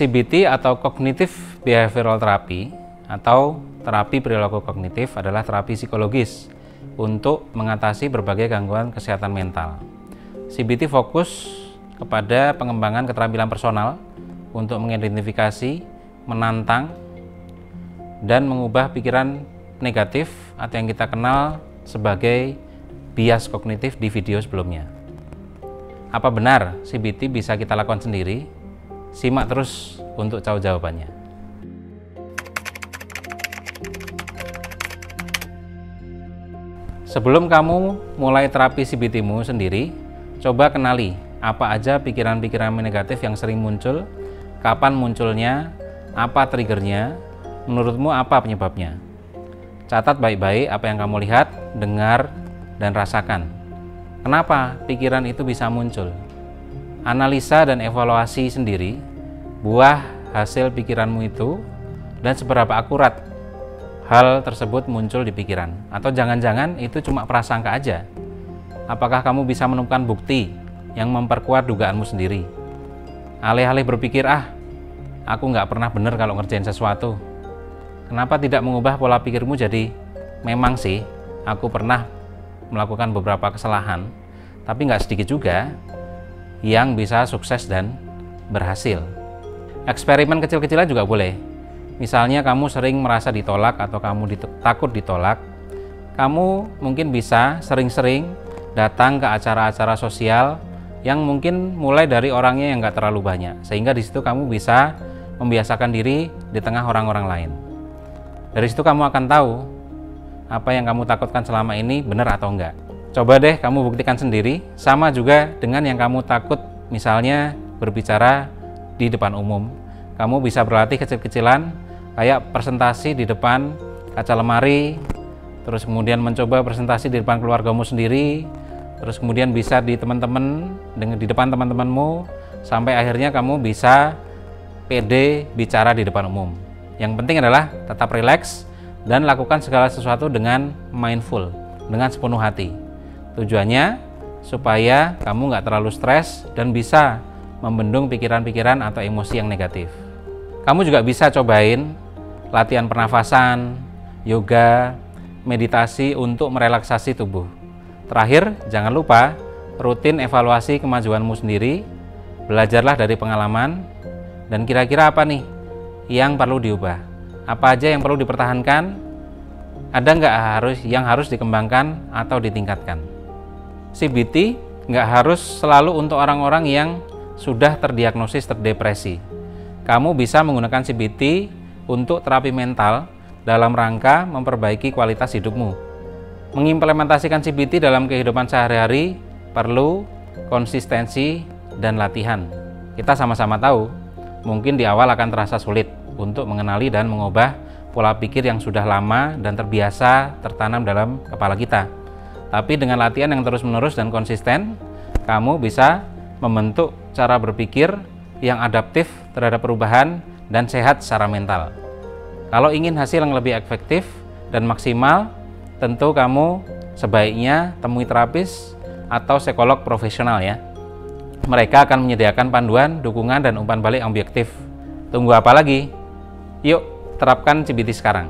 CBT atau Cognitive Behavioral Therapy atau terapi perilaku kognitif adalah terapi psikologis untuk mengatasi berbagai gangguan kesehatan mental. CBT fokus kepada pengembangan keterampilan personal untuk mengidentifikasi, menantang, dan mengubah pikiran negatif atau yang kita kenal sebagai bias kognitif di video sebelumnya. Apa benar CBT bisa kita lakukan sendiri? Simak terus untuk tahu jawabannya. Sebelum kamu mulai terapi CBT-mu sendiri, coba kenali apa aja pikiran-pikiran negatif yang sering muncul, kapan munculnya, apa triggernya, menurutmu apa penyebabnya. Catat baik-baik apa yang kamu lihat, dengar, dan rasakan. Kenapa pikiran itu bisa muncul? Analisa dan evaluasi sendiri buah hasil pikiranmu itu dan seberapa akurat hal tersebut muncul di pikiran. Atau jangan-jangan itu cuma prasangka aja. Apakah kamu bisa menemukan bukti yang memperkuat dugaanmu sendiri? Alih-alih berpikir, aku nggak pernah bener kalau ngerjain sesuatu. Kenapa tidak mengubah pola pikirmu jadi, memang sih aku pernah melakukan beberapa kesalahan, tapi nggak sedikit juga yang bisa sukses dan berhasil. Eksperimen kecil-kecilan juga boleh. Misalnya kamu sering merasa ditolak atau kamu takut ditolak, kamu mungkin bisa sering-sering datang ke acara-acara sosial yang mungkin mulai dari orangnya yang nggak terlalu banyak, sehingga di situ kamu bisa membiasakan diri di tengah orang-orang lain. Dari situ kamu akan tahu apa yang kamu takutkan selama ini benar atau enggak. Coba deh kamu buktikan sendiri, sama juga dengan yang kamu takut, misalnya berbicara di depan umum. Kamu bisa berlatih kecil-kecilan, kayak presentasi di depan kaca lemari, terus kemudian mencoba presentasi di depan keluargamu sendiri, terus kemudian bisa di teman-teman, di depan teman-temanmu, sampai akhirnya kamu bisa pede bicara di depan umum. Yang penting adalah tetap rileks dan lakukan segala sesuatu dengan mindful, dengan sepenuh hati. Tujuannya supaya kamu nggak terlalu stres dan bisa membendung pikiran-pikiran atau emosi yang negatif. Kamu juga bisa cobain latihan pernafasan, yoga, meditasi untuk merelaksasi tubuh. Terakhir, jangan lupa rutin evaluasi kemajuanmu sendiri, belajarlah dari pengalaman, dan kira-kira apa nih yang perlu diubah? Apa aja yang perlu dipertahankan? Ada nggak yang harus dikembangkan atau ditingkatkan? CBT nggak harus selalu untuk orang-orang yang sudah terdiagnosis terdepresi. Kamu bisa menggunakan CBT untuk terapi mental dalam rangka memperbaiki kualitas hidupmu. Mengimplementasikan CBT dalam kehidupan sehari-hari perlu konsistensi dan latihan. Kita sama-sama tahu, mungkin di awal akan terasa sulit untuk mengenali dan mengubah pola pikir yang sudah lama dan terbiasa tertanam dalam kepala kita. Tapi dengan latihan yang terus-menerus dan konsisten, kamu bisa membentuk cara berpikir yang adaptif terhadap perubahan dan sehat secara mental. Kalau ingin hasil yang lebih efektif dan maksimal, tentu kamu sebaiknya temui terapis atau psikolog profesional ya. Mereka akan menyediakan panduan, dukungan, dan umpan balik yang objektif. Tunggu apa lagi? Yuk, terapkan CBT sekarang.